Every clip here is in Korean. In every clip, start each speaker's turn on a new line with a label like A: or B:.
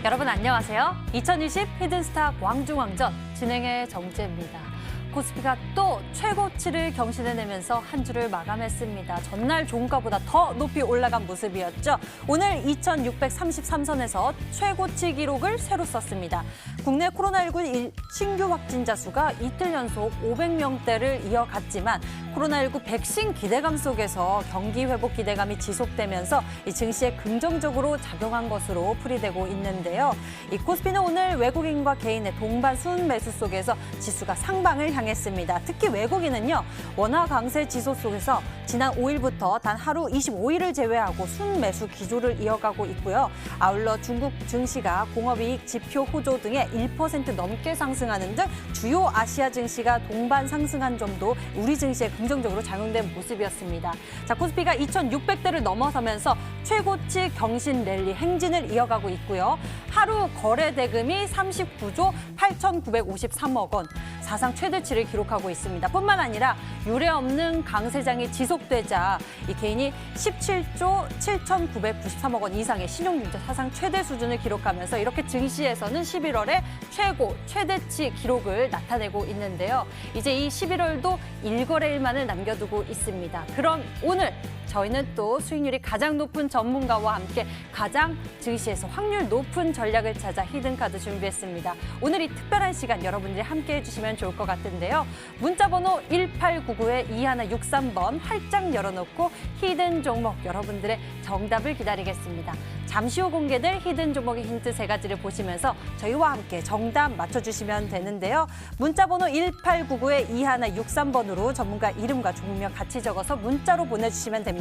A: 여러분 안녕하세요. 2020 히든스타 광중왕전 진행의 정재입니다. 코스피가 또 최고치를 경신해내면서 한 주를 마감했습니다. 전날 종가보다 더 높이 올라간 모습이었죠. 오늘 2633선에서 최고치 기록을 새로 썼습니다. 국내 코로나19 신규 확진자 수가 이틀 연속 500명대를 이어갔지만 코로나19 백신 기대감 속에서 경기 회복 기대감이 지속되면서 이 증시에 긍정적으로 작용한 것으로 풀이되고 있는데요. 이 코스피는 오늘 외국인과 개인의 동반 순매수 속에서 지수가 상방을 향했습니다. 특히 외국인은요, 원화 강세 지속 속에서 지난 5일부터 단 하루 25일을 제외하고 순매수 기조를 이어가고 있고요. 아울러 중국 증시가 공업이익 지표 호조 등에 1% 넘게 상승하는 등 주요 아시아 증시가 동반 상승한 점도 우리 증시에 긍정적으로 작용된 모습이었습니다. 자, 코스피가 2,600대를 넘어서면서 최고치 경신 랠리 행진을 이어가고 있고요. 하루 거래 대금이 39조 8,953억 원, 사상 최대치를 기록하고 있습니다. 뿐만 아니라 유례없는 강세장이 지속되자 이 개인이 17조 7,993억 원 이상의 신용융자 사상 최대 수준을 기록하면서 이렇게 증시에서는 11월에 최대치 기록을 나타내고 있는데요. 이제 이 11월도 일거래일만을 남겨두고 있습니다. 그럼 오늘 저희는 또 수익률이 가장 높은 전문가와 함께 가장 증시에서 확률 높은 전략을 찾아 히든카드 준비했습니다. 오늘 이 특별한 시간 여러분들이 함께 해주시면 좋을 것 같은데요. 문자번호 1899-2163번 활짝 열어놓고 히든 종목 여러분들의 정답을 기다리겠습니다. 잠시 후 공개될 히든 종목의 힌트 3가지를 보시면서 저희와 함께 정답 맞춰주시면 되는데요. 문자번호 1899-2163번으로 전문가 이름과 종목명 같이 적어서 문자로 보내주시면 됩니다.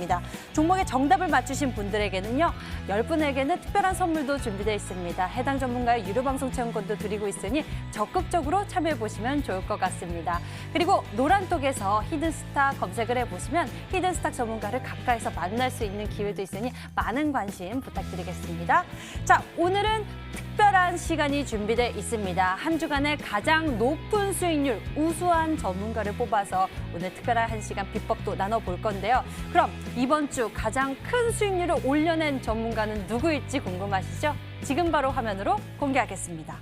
A: 종목의 정답을 맞추신 분들에게는요, 10분에게는 특별한 선물도 준비되어 있습니다. 해당 전문가의 유료 방송 체험권도 드리고 있으니 적극적으로 참여해보시면 좋을 것 같습니다. 그리고 노란톡에서 히든스타 검색을 해보시면 히든스타 전문가를 가까이서 만날 수 있는 기회도 있으니 많은 관심 부탁드리겠습니다. 자, 오늘은 특별한 시간이 준비되어 있습니다. 한 주간의 가장 높은 수익률, 우수한 전문가를 뽑아서 오늘 특별한 한 시간 비법도 나눠볼 건데요. 그럼 이번 주 가장 큰 수익률을 올려낸 전문가는 누구일지 궁금하시죠? 지금 바로 화면으로 공개하겠습니다.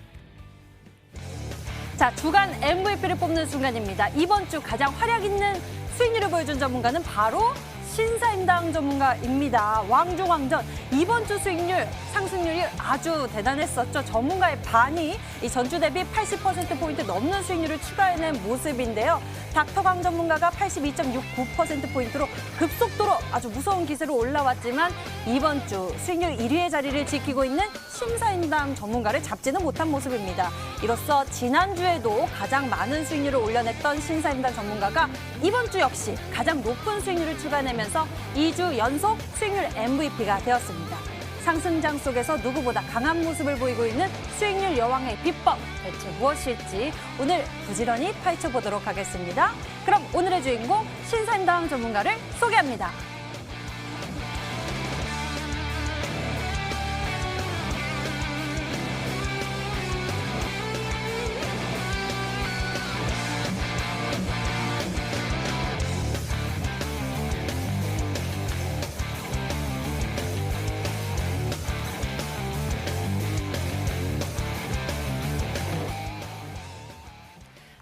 A: 자, 주간 MVP를 뽑는 순간입니다. 이번 주 가장 활약 있는 수익률을 보여준 전문가는 바로 신사임당 전문가입니다. 왕중왕전 이번 주 수익률 상승률이 아주 대단했었죠. 전문가의 반이 이 전주 대비 80%포인트 넘는 수익률을 추가해낸 모습인데요. 닥터강 전문가가 82.69%포인트로 급속도로 아주 무서운 기세로 올라왔지만 이번 주 수익률 1위의 자리를 지키고 있는 신사임당 전문가를 잡지는 못한 모습입니다. 이로써 지난주에도 가장 많은 수익률을 올려냈던 신사임당 전문가가 이번 주 역시 가장 높은 수익률을 추가내면서 2주 연속 수익률 MVP가 되었습니다. 상승장 속에서 누구보다 강한 모습을 보이고 있는 수익률 여왕의 비법 대체 무엇일지 오늘 부지런히 파헤쳐보도록 하겠습니다. 그럼 오늘의 주인공 신사임당 전문가를 소개합니다.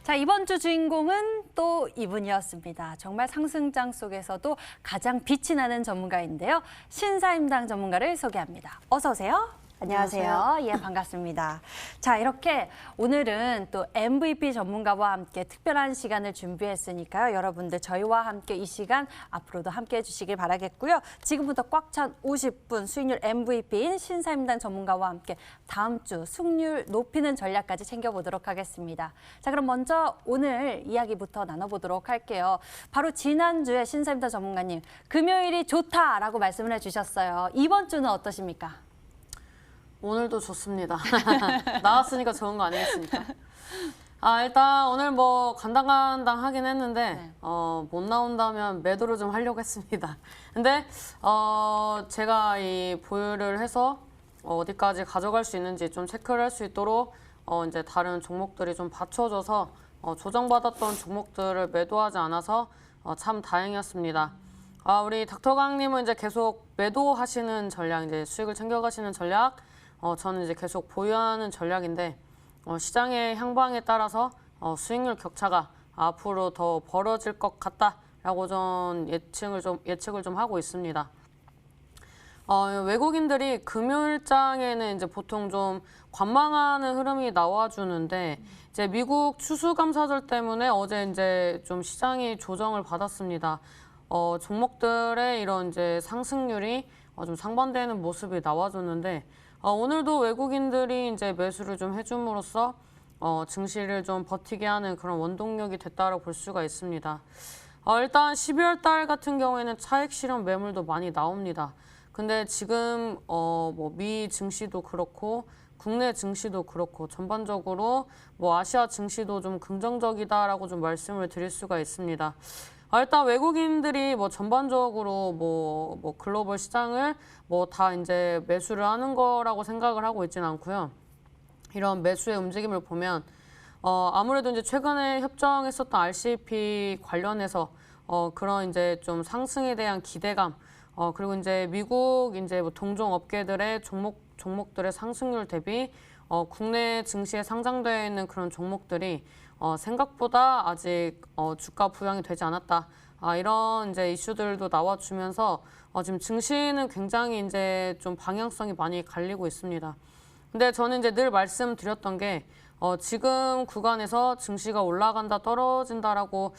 A: 자, 이번 주 주인공은 또 이분이었습니다. 정말 상승장 속에서도 가장 빛이 나는 전문가인데요. 신사임당 전문가를 소개합니다. 어서 오세요. 안녕하세요. 예, 반갑습니다. 자, 이렇게 오늘은 또 MVP 전문가와 함께 특별한 시간을 준비했으니까요. 여러분들 저희와 함께 이 시간 앞으로도 함께 해주시길 바라겠고요. 지금부터 꽉 찬 50분 수익률 MVP인 신사임당 전문가와 함께 다음 주 승률 높이는 전략까지 챙겨보도록 하겠습니다. 자, 그럼 먼저 오늘 이야기부터 나눠보도록 할게요. 바로 지난주에 신사임당 전문가님, 금요일이 좋다라고 말씀을 해주셨어요. 이번 주는 어떠십니까?
B: 오늘도 좋습니다. 나왔으니까 좋은 거 아니겠습니까? 일단 오늘 뭐 간당간당 하긴 했는데
A: 네.
B: 못 나온다면 매도를 좀 하려고 했습니다. 근데 제가 이 보유를 해서 어디까지 가져갈 수 있는지 좀 체크를 할 수 있도록 이제 다른 종목들이 좀 받쳐줘서 조정받았던 종목들을 매도하지 않아서 참 다행이었습니다. 우리 닥터강님은 이제 계속 매도하시는 전략, 이제 수익을 챙겨가시는 전략 저는 이제 계속 보유하는 전략인데 시장의 향방에 따라서 수익률 격차가 앞으로 더 벌어질 것 같다라고 좀 예측을 좀 하고 있습니다. 외국인들이 금요일장에는 이제 보통 좀 관망하는 흐름이 나와주는데 이제 미국 추수감사절 때문에 어제 이제 좀 시장이 조정을 받았습니다. 종목들의 이런 이제 상승률이 좀 상반되는 모습이 나와줬는데 오늘도 외국인들이 이제 매수를 좀 해줌으로써 증시를 좀 버티게 하는 그런 원동력이 됐다고 볼 수가 있습니다. 일단 12월 달 같은 경우에는 차익 실현 매물도 많이 나옵니다. 근데 지금 뭐 미 증시도 그렇고 국내 증시도 그렇고 전반적으로 뭐 아시아 증시도 좀 긍정적이다라고 좀 말씀을 드릴 수가 있습니다. 일단 외국인들이 뭐 전반적으로 뭐 글로벌 시장을 뭐 다 이제 매수를 하는 거라고 생각을 하고 있지는 않고요. 이런 매수의 움직임을 보면 아무래도 이제 최근에 협정했었던 RCEP 관련해서 그런 이제 좀 상승에 대한 기대감 그리고 이제 미국 이제 뭐 동종 업계들의 종목들의 상승률 대비 국내 증시에 상장되어 있는 그런 종목들이 생각보다 아직 주가 부양이 되지 않았다. 이런 이제 이슈들도 나와주면서 지금 증시는 굉장히 이제 좀 방향성이 많이 갈리고 있습니다. 근데 저는 이제 늘 말씀드렸던 게 지금 구간에서 증시가 올라간다 떨어진다라고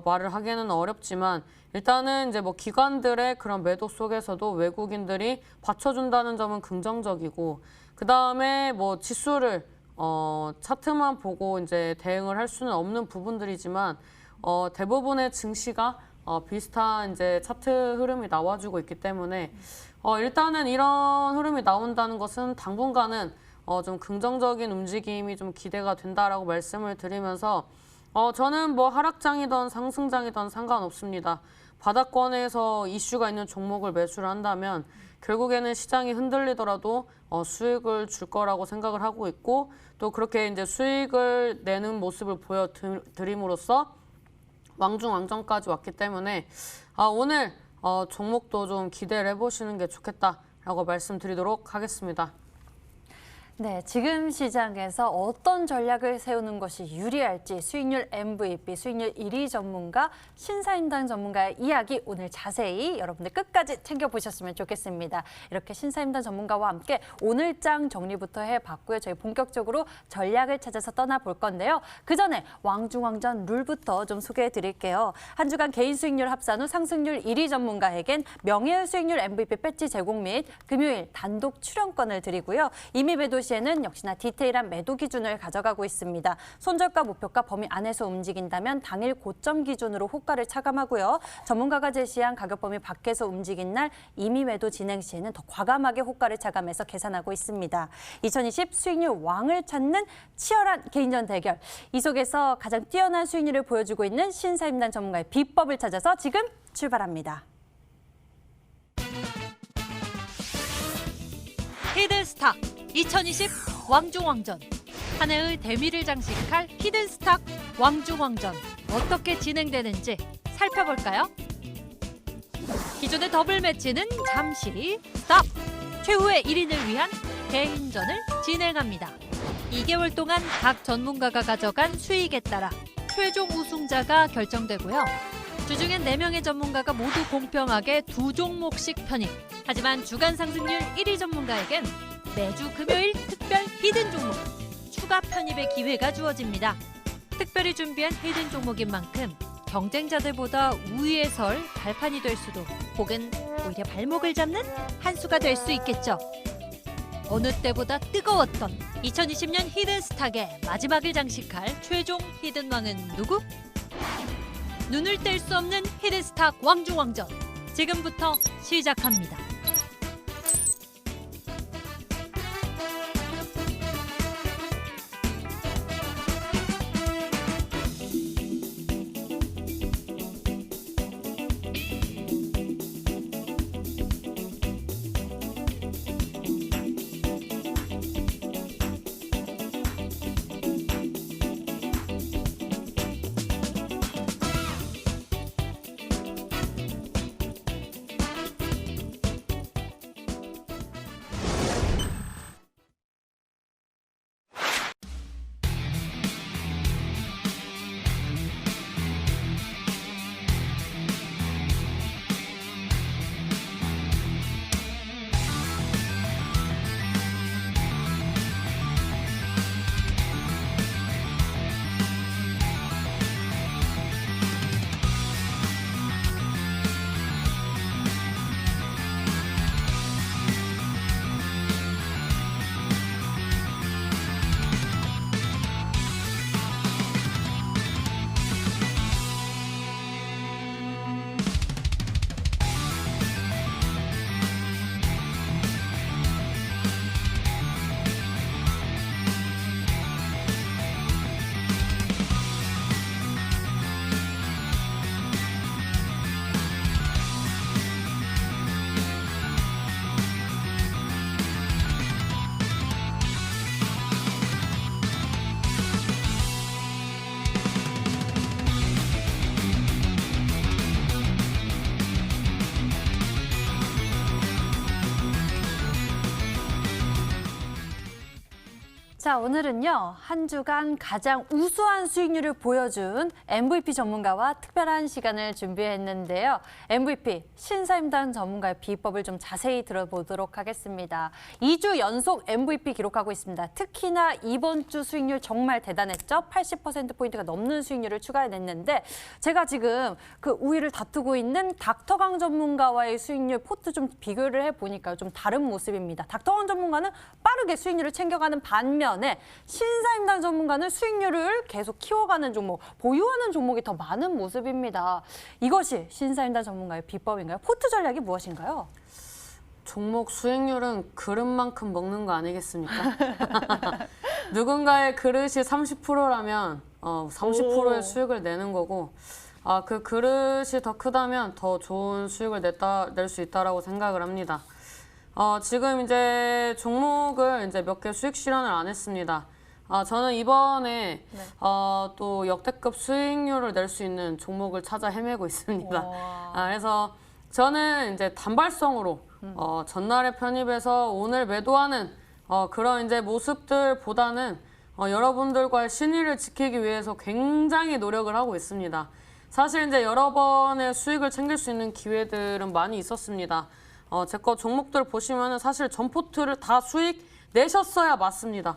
B: 말을 하기는 어렵지만 일단은 이제 뭐 기관들의 그런 매도 속에서도 외국인들이 받쳐준다는 점은 긍정적이고 그 다음에 뭐 지수를 차트만 보고 이제 대응을 할 수는 없는 부분들이지만 대부분의 증시가 비슷한 이제 차트 흐름이 나와주고 있기 때문에 일단은 이런 흐름이 나온다는 것은 당분간은 좀 긍정적인 움직임이 좀 기대가 된다라고 말씀을 드리면서 저는 뭐 하락장이든 상승장이든 상관없습니다. 바닥권에서 이슈가 있는 종목을 매수를 한다면 결국에는 시장이 흔들리더라도 수익을 줄 거라고 생각을 하고 있고 또 그렇게 이제 수익을 내는 모습을 보여드림으로써 왕중왕전까지 왔기 때문에 오늘 종목도 좀 기대를 해보시는 게 좋겠다라고 말씀드리도록 하겠습니다.
A: 네, 지금 시장에서 어떤 전략을 세우는 것이 유리할지 수익률 MVP, 수익률 1위 전문가, 신사임당 전문가의 이야기 오늘 자세히 여러분들 끝까지 챙겨보셨으면 좋겠습니다. 이렇게 신사임당 전문가와 함께 오늘장 정리부터 해봤고요. 저희 본격적으로 전략을 찾아서 떠나볼 건데요. 그 전에 왕중왕전 룰부터 좀 소개해드릴게요. 한 주간 개인 수익률 합산 후 상승률 1위 전문가에겐 명예의 수익률 MVP 배지 제공 및 금요일 단독 출연권을 드리고요. 이미 매도 시에는 역시나 디테일한 매도 기준을 가져가고 있습니다. 손절가, 목표가 범위 안에서 움직인다면 당일 고점 기준으로 호가를 차감하고요. 전문가가 제시한 가격 범위 밖에서 움직인 날 임의 매도 진행 시에는 더 과감하게 호가를 차감해서 계산하고 있습니다. 2020 수익률 왕을 찾는 치열한 개인전 대결. 이 속에서 가장 뛰어난 수익률을 보여주고 있는 신사임당 전문가의 비법을 찾아서 지금 출발합니다.
C: 히든스탁 2020 왕중왕전 한 해의 대미를 장식할 히든스탁 왕중왕전 어떻게 진행되는지 살펴볼까요? 기존의 더블 매치는 잠시 스탑! 최후의 1인을 위한 개인전을 진행합니다. 2개월 동안 각 전문가가 가져간 수익에 따라 최종 우승자가 결정되고요. 주중엔 4명의 전문가가 모두 공평하게 2종목씩 편입. 하지만 주간 상승률 1위 전문가에겐 매주 금요일 특별 히든 종목, 추가 편입의 기회가 주어집니다. 특별히 준비한 히든 종목인 만큼 경쟁자들보다 우위에 설 발판이 될 수도 혹은 오히려 발목을 잡는 한 수가 될 수 있겠죠. 어느 때보다 뜨거웠던 2020년 히든스탁의 마지막을 장식할 최종 히든왕은 누구? 눈을 뗄 수 없는 히든스탁 왕중왕전 지금부터 시작합니다.
A: 자, 오늘은요, 한 주간 가장 우수한 수익률을 보여준 MVP 전문가와 특별한 시간을 준비했는데요. MVP, 신사임당 전문가의 비법을 좀 자세히 들어보도록 하겠습니다. 2주 연속 MVP 기록하고 있습니다. 특히나 이번 주 수익률 정말 대단했죠? 80%포인트가 넘는 수익률을 추가해냈는데, 제가 지금 그 우위를 다투고 있는 닥터강 전문가와의 수익률 포트 좀 비교를 해보니까 좀 다른 모습입니다. 닥터강 전문가는 빠르게 수익률을 챙겨가는 반면 신사임당 전문가는 수익률을 계속 키워가는 종목, 보유하는 종목이 더 많은 모습입니다. 이것이 신사임당 전문가의 비법인가요? 포트 전략이 무엇인가요?
B: 종목 수익률은 그릇만큼 먹는 거 아니겠습니까? 누군가의 그릇이 30%라면 30%의 수익을 내는 거고, 그 그릇이 더 크다면 더 좋은 수익을 낼 수 있다라고 생각을 합니다. 지금 이제 종목을 이제 몇 개 수익 실현을 안 했습니다. 저는 이번에 또 역대급 수익률을 낼 수 있는 종목을 찾아 헤매고 있습니다. 그래서 저는 이제 단발성으로 전날에 편입해서 오늘 매도하는 그런 이제 모습들보다는 여러분들과의 신의를 지키기 위해서 굉장히 노력을 하고 있습니다. 사실 이제 여러 번의 수익을 챙길 수 있는 기회들은 많이 있었습니다. 제 거 종목들 보시면은 사실 전포트를 다 수익 내셨어야 맞습니다.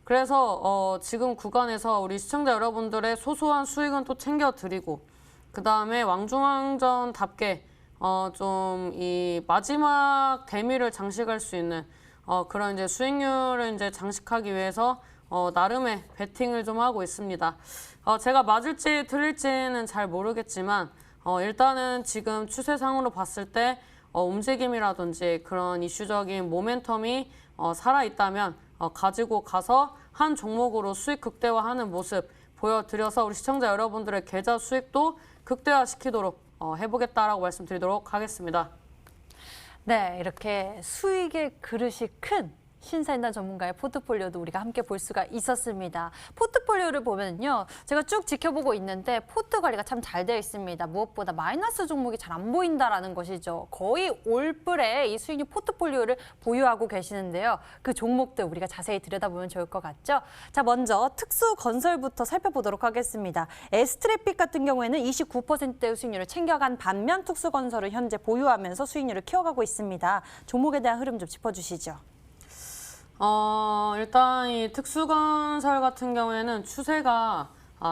B: 그래서 지금 구간에서 우리 시청자 여러분들의 소소한 수익은 또 챙겨드리고, 그 다음에 왕중왕전답게 좀 이 마지막 대미를 장식할 수 있는 그런 이제 수익률을 이제 장식하기 위해서 나름의 베팅을 좀 하고 있습니다. 제가 맞을지 틀릴지는 잘 모르겠지만 일단은 지금 추세상으로 봤을 때 움직임이라든지 그런 이슈적인 모멘텀이 살아있다면 가지고 가서 한 종목으로 수익 극대화하는 모습 보여드려서 우리 시청자 여러분들의 계좌 수익도 극대화시키도록 해보겠다라고 말씀드리도록 하겠습니다.
A: 네, 이렇게 수익의 그릇이 큰 신사임당 전문가의 포트폴리오도 우리가 함께 볼 수가 있었습니다. 포트폴리오를 보면요, 제가 쭉 지켜보고 있는데 포트 관리가 참 잘 되어 있습니다. 무엇보다 마이너스 종목이 잘 안 보인다라는 것이죠. 거의 올뿔의 이 수익률 포트폴리오를 보유하고 계시는데요. 그 종목들 우리가 자세히 들여다보면 좋을 것 같죠? 자, 먼저 특수건설부터 살펴보도록 하겠습니다. S트래픽 같은 경우에는 29%의 수익률을 챙겨간 반면 특수건설을 현재 보유하면서 수익률을 키워가고 있습니다. 종목에 대한 흐름 좀 짚어주시죠.
B: 일단 이 특수건설 같은 경우에는 추세가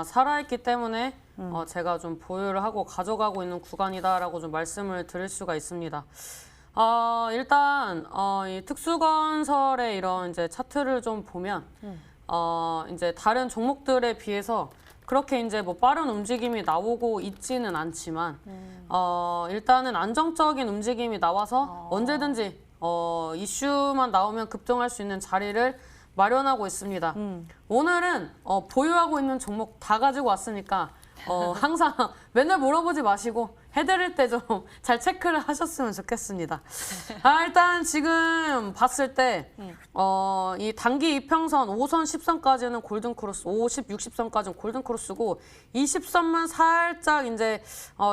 B: 살아있기 때문에 제가 좀 보유를 하고 가져가고 있는 구간이다라고 좀 말씀을 드릴 수가 있습니다. 일단 이 특수건설의 이런 이제 차트를 좀 보면 이제 다른 종목들에 비해서 그렇게 이제 뭐 빠른 움직임이 나오고 있지는 않지만 일단은 안정적인 움직임이 나와서 언제든지 이슈만 나오면 급등할 수 있는 자리를 마련하고 있습니다. 오늘은 보유하고 있는 종목 다 가지고 왔으니까 항상 맨날 물어보지 마시고 해드릴 때 좀 잘 체크를 하셨으면 좋겠습니다. 일단 지금 봤을 때 이 단기 이평선 5선 10선까지는 골든크로스, 50, 60선까지는 골든크로스고 20선만 살짝 이제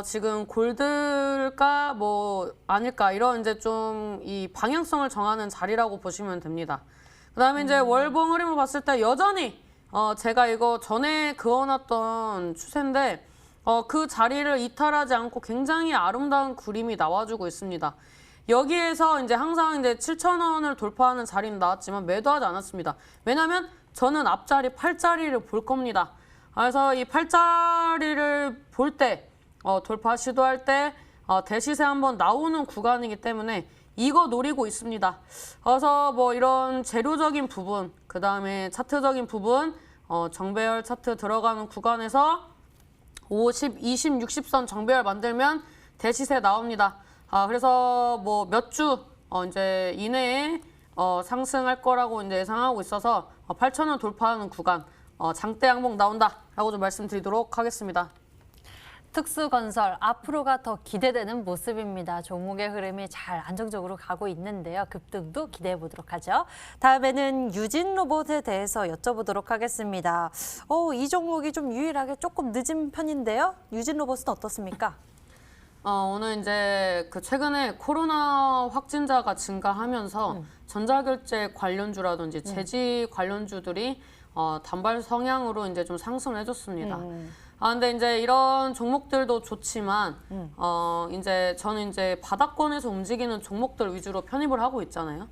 B: 지금 골드일까 뭐 아닐까 이런 이제 좀 이 방향성을 정하는 자리라고 보시면 됩니다. 그다음에 이제 월봉 흐름을 봤을 때 여전히 제가 이거 전에 그어놨던 추세인데 그 자리를 이탈하지 않고 굉장히 아름다운 그림이 나와주고 있습니다. 여기에서 이제 항상 이제 7,000원을 돌파하는 자리는 나왔지만 매도하지 않았습니다. 왜냐하면 저는 앞자리 8자리를 볼 겁니다. 그래서 이 8자리를 볼 때 돌파 시도할 때 대시세 한번 나오는 구간이기 때문에 이거 노리고 있습니다. 그래서 뭐 이런 재료적인 부분, 그 다음에 차트적인 부분, 정배열 차트 들어가는 구간에서 50, 20, 60선 정배열 만들면 대시세 나옵니다. 그래서 뭐 몇 주 이제 이내에 상승할 거라고 이제 예상하고 있어서 8,000원 돌파하는 구간, 장대 항목 나온다라고 좀 말씀드리도록 하겠습니다.
A: 특수건설 앞으로가 더 기대되는 모습입니다. 종목의 흐름이 잘 안정적으로 가고 있는데요. 급등도 기대해 보도록 하죠. 다음에는 유진로봇에 대해서 여쭤보도록 하겠습니다. 이 종목이 좀 유일하게 조금 늦은 편인데요. 유진로봇은 어떻습니까?
B: 오늘 이제 그 최근에 코로나 확진자가 증가하면서 전자결제 관련주라든지 제지 관련주들이 단발 성향으로 이제 좀 상승을 해줬습니다. 근데 이제 이런 종목들도 좋지만, 이제 저는 이제 바닥권에서 움직이는 종목들 위주로 편입을 하고 있잖아요.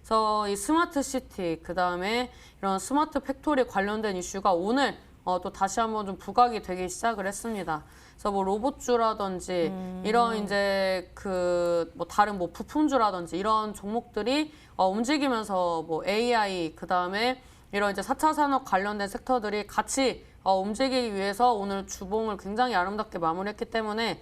B: 그래서 이 스마트 시티, 그 다음에 이런 스마트 팩토리 관련된 이슈가 오늘 또 다시 한번 좀 부각이 되기 시작을 했습니다. 그래서 뭐 로봇주라든지 이런 이제 그 뭐 다른 뭐 부품주라든지 이런 종목들이 움직이면서 뭐 AI, 그 다음에 이런 이제 4차 산업 관련된 섹터들이 같이 움직이기 위해서 오늘 주봉을 굉장히 아름답게 마무리했기 때문에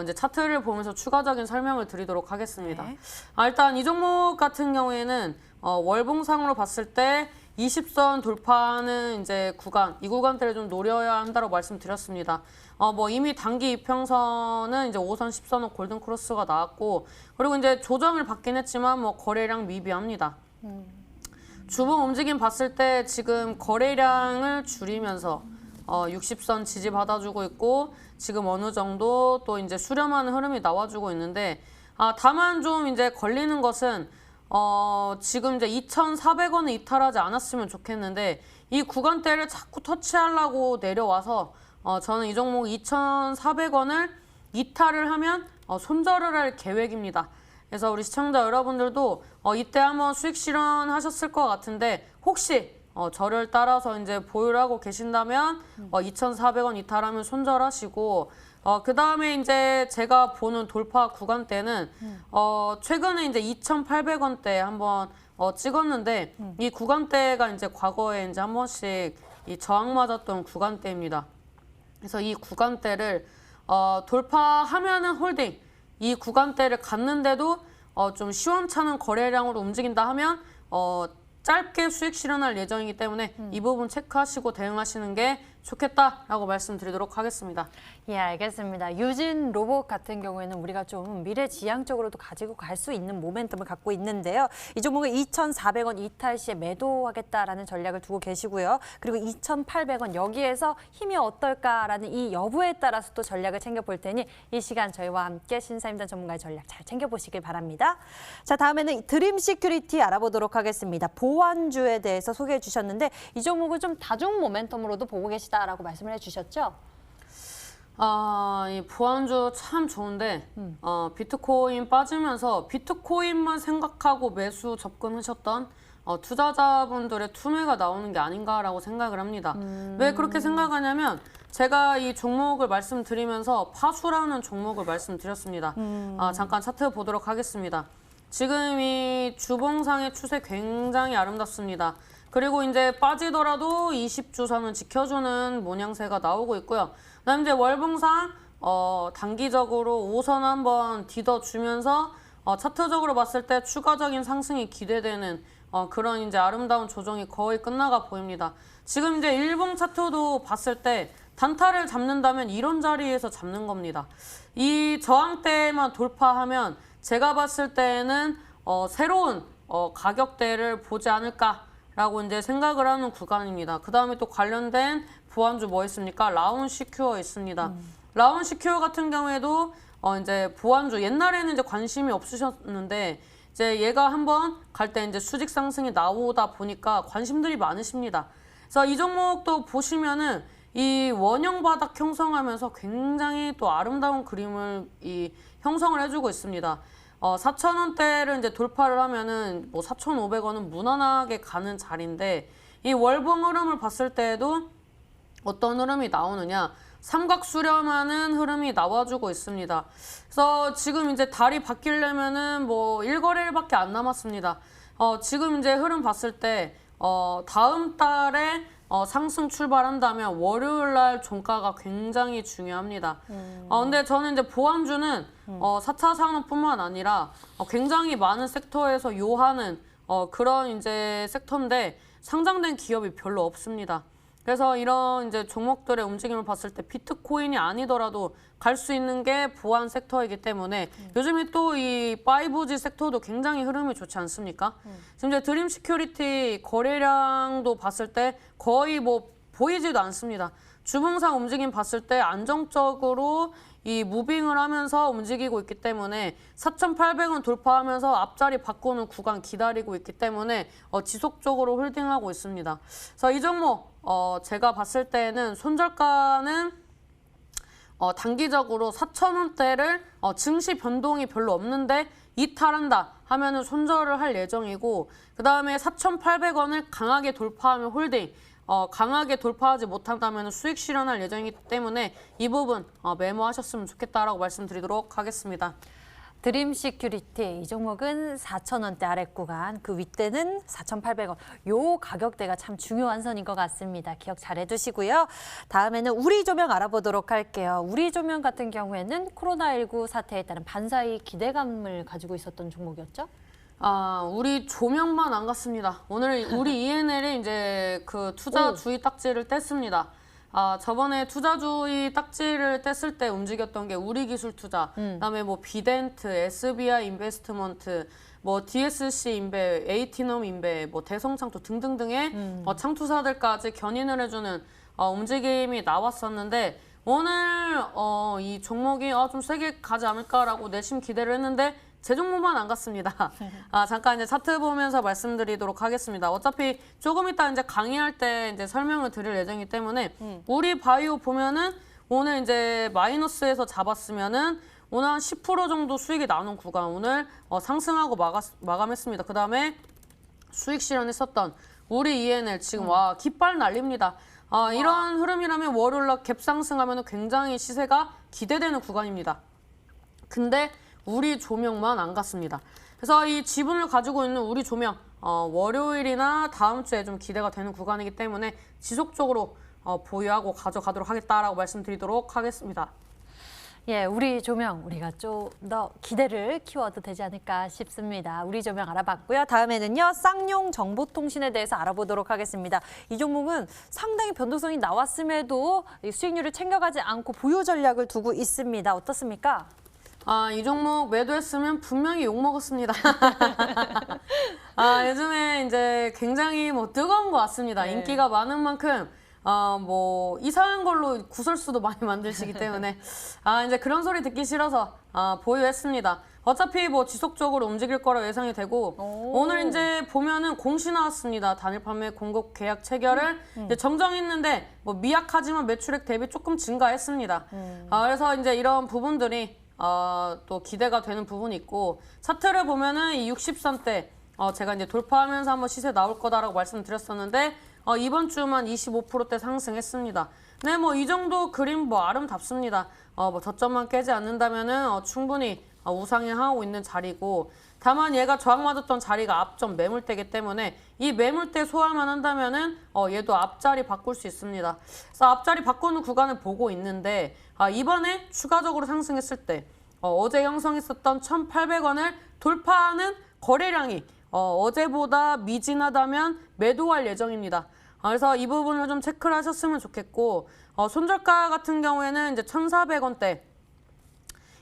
B: 이제 차트를 보면서 추가적인 설명을 드리도록 하겠습니다.
A: 네.
B: 일단 이 종목 같은 경우에는 월봉상으로 봤을 때 20선 돌파하는 이제 구간, 이 구간대를 좀 노려야 한다고 말씀드렸습니다. 뭐 이미 단기 이평선은 이제 5선, 10선은 골든 크로스가 나왔고, 그리고 이제 조정을 받긴 했지만 뭐 거래량 미비합니다. 주봉 움직임 봤을 때 지금 거래량을 줄이면서 60선 지지 받아주고 있고, 지금 어느 정도 또 이제 수렴하는 흐름이 나와주고 있는데, 다만 좀 이제 걸리는 것은 지금 이제 2,400원을 이탈하지 않았으면 좋겠는데, 이 구간대를 자꾸 터치하려고 내려와서 저는 이 종목 2,400원을 이탈을 하면 손절을 할 계획입니다. 그래서 우리 시청자 여러분들도 이때 한번 수익 실현하셨을 것 같은데, 혹시 저를 따라서 이제 보유를 하고 계신다면 2,400원 이탈하면 손절하시고, 그 다음에 이제 제가 보는 돌파 구간대는 최근에 이제 2,800원대 한번 찍었는데, 이 구간대가 이제 과거에 이제 한 번씩 이 저항 맞았던 구간대입니다. 그래서 이 구간대를 돌파하면은 홀딩, 이 구간대를 갔는데도 좀 시원찮은 거래량으로 움직인다 하면 짧게 수익 실현할 예정이기 때문에 이 부분 체크하시고 대응하시는 게 좋겠다라고 말씀드리도록 하겠습니다.
A: 예, 알겠습니다. 유진 로봇 같은 경우에는 우리가 좀 미래지향적으로도 가지고 갈 수 있는 모멘텀을 갖고 있는데요. 이 종목은 2,400원 이탈 시에 매도하겠다라는 전략을 두고 계시고요. 그리고 2,800원 여기에서 힘이 어떨까라는 이 여부에 따라서 또 전략을 챙겨볼 테니 이 시간 저희와 함께 신사임당 전문가의 전략 잘 챙겨보시길 바랍니다. 자, 다음에는 드림 시큐리티 알아보도록 하겠습니다. 보완주에 대해서 소개해 주셨는데 이 종목을 좀 다중 모멘텀으로도 보고 계시다라고 말씀을 해주셨죠?
B: 이 보완주 참 좋은데 비트코인 빠지면서 비트코인만 생각하고 매수 접근하셨던 투자자분들의 투매가 나오는 게 아닌가라고 생각을 합니다. 왜 그렇게 생각하냐면 제가 이 종목을 말씀드리면서 파수라는 종목을 말씀드렸습니다. 잠깐 차트 보도록 하겠습니다. 지금 이 주봉상의 추세 굉장히 아름답습니다. 그리고 이제 빠지더라도 20주선은 지켜주는 모양새가 나오고 있고요. 그다음에 이제 월봉상 단기적으로 5선 한번 뒤덮주면서 차트적으로 봤을 때 추가적인 상승이 기대되는 그런 이제 아름다운 조정이 거의 끝나가 보입니다. 지금 이제 일봉 차트도 봤을 때 단타를 잡는다면 이런 자리에서 잡는 겁니다. 이 저항대만 돌파하면 제가 봤을 때에는 새로운 가격대를 보지 않을까라고 이제 생각을 하는 구간입니다. 그 다음에 또 관련된 보완주 뭐 있습니까? 라운시큐어 있습니다. 라운시큐어 같은 경우에도 이제 보완주 옛날에는 이제 관심이 없으셨는데 이제 얘가 한번 갈 때 이제 수직 상승이 나오다 보니까 관심들이 많으십니다. 그래서 이 종목도 보시면은 이 원형 바닥 형성하면서 굉장히 또 아름다운 그림을 형성을 해주고 있습니다. 4,000원대를 이제 돌파를 하면은 뭐 4,500원은 무난하게 가는 자리인데 이 월봉 흐름을 봤을 때에도 어떤 흐름이 나오느냐, 삼각 수렴하는 흐름이 나와주고 있습니다. 그래서 지금 이제 달이 바뀌려면은 뭐 1거래일밖에 안 남았습니다. 지금 이제 흐름 봤을 때 다음 달에 상승 출발한다면 월요일 날 종가가 굉장히 중요합니다. 근데 저는 이제 보완주는 4차 산업뿐만 아니라 굉장히 많은 섹터에서 요하는 그런 이제 섹터인데 상장된 기업이 별로 없습니다. 그래서 이런 이제 종목들의 움직임을 봤을 때 비트코인이 아니더라도 갈 수 있는 게 보안 섹터이기 때문에 요즘에 또 이 5G 섹터도 굉장히 흐름이 좋지 않습니까? 지금 이제 드림 시큐리티 거래량도 봤을 때 거의 뭐 보이지도 않습니다. 주봉상 움직임 봤을 때 안정적으로 이 무빙을 하면서 움직이고 있기 때문에 4,800원 돌파하면서 앞자리 바꾸는 구간 기다리고 있기 때문에 지속적으로 홀딩하고 있습니다. 그래서 이 종목 제가 봤을 때는 손절가는 단기적으로 4,000원대를 증시 변동이 별로 없는데 이탈한다 하면은 손절을 할 예정이고, 그 다음에 4,800원을 강하게 돌파하면 홀딩, 강하게 돌파하지 못한다면 수익 실현할 예정이기 때문에 이 부분 메모하셨으면 좋겠다라고 말씀드리도록 하겠습니다.
A: 드림 시큐리티 이 종목은 4,000원대 아래 구간, 그 윗대는 4,800원. 요 가격대가 참 중요한 선인 것 같습니다. 기억 잘 해두시고요. 다음에는 우리 조명 알아보도록 할게요. 우리 조명 같은 경우에는 코로나19 사태에 따른 반사이 기대감을 가지고 있었던 종목이었죠?
B: 우리 조명만 안 갔습니다. 오늘 우리 ENL이 이제 그 투자주의 딱지를 뗐습니다. 저번에 투자주의 딱지를 뗐을 때 움직였던 게 우리기술투자, 그다음에 뭐 비덴트, SBI 인베스트먼트, 뭐 DSC 인베, 에이티넘 인베, 뭐 대성창투 등등등의 창투사들까지 견인을 해주는 움직임이 나왔었는데, 오늘 이 종목이 좀 세게 가지 않을까라고 내심 기대를 했는데 제 종목만 안 갔습니다. 잠깐 이제 차트 보면서 말씀드리도록 하겠습니다. 어차피 조금 이따 이제 강의할 때 이제 설명을 드릴 예정이기 때문에 우리 바이오 보면은 오늘 이제 마이너스에서 잡았으면은 오늘 한 10% 정도 수익이 나는 구간 오늘 상승하고 마감했습니다. 그 다음에 수익 실현했었던 우리 ENL 지금 와 깃발 날립니다. 이런 흐름이라면 월요일날 갭 상승하면 굉장히 시세가 기대되는 구간입니다. 근데 우리 조명만 안 갔습니다. 그래서 이 지분을 가지고 있는 우리 조명 월요일이나 다음 주에 좀 기대가 되는 구간이기 때문에 지속적으로 보유하고 가져가도록 하겠다라고 말씀드리도록 하겠습니다.
A: 예, 우리 조명 우리가 좀 더 기대를 키워도 되지 않을까 싶습니다. 우리 조명 알아봤고요. 다음에는요, 쌍용 정보통신에 대해서 알아보도록 하겠습니다. 이 종목은 상당히 변동성이 나왔음에도 수익률을 챙겨가지 않고 보유 전략을 두고 있습니다. 어떻습니까?
B: 이 종목 매도했으면 분명히 욕 먹었습니다. 요즘에 이제 굉장히 뭐 뜨거운 것 같습니다.
A: 네.
B: 인기가 많은 만큼 뭐 이상한 걸로 구설수도 많이 만드시기 때문에 이제 그런 소리 듣기 싫어서 보유했습니다. 어차피 뭐 지속적으로 움직일 거라 예상이 되고 오늘 이제 보면은 공시 나왔습니다. 단일 판매 공급 계약 체결을 이제 정정했는데 뭐 미약하지만 매출액 대비 조금 증가했습니다. 그래서 이제 이런 부분들이 또 기대가 되는 부분이 있고, 차트를 보면은 이 63대 제가 이제 돌파하면서 한번 시세 나올 거다라고 말씀드렸었는데 이번 주만 25%대 상승했습니다. 네, 뭐 이 정도 그림 뭐 아름답습니다. 뭐 저점만 깨지 않는다면은 충분히 우상향하고 있는 자리고, 다만 얘가 저항 맞았던 자리가 앞점 매물대이기 때문에 이 매물대 소화만 한다면은 얘도 앞자리 바꿀 수 있습니다. 그래서 앞자리 바꾸는 구간을 보고 있는데 이번에 추가적으로 상승했을 때 어제 형성했었던 1,800원을 돌파하는 거래량이 어제보다 미진하다면 매도할 예정입니다. 그래서 이 부분을 좀 체크를 하셨으면 좋겠고, 손절가 같은 경우에는 이제 1,400원대,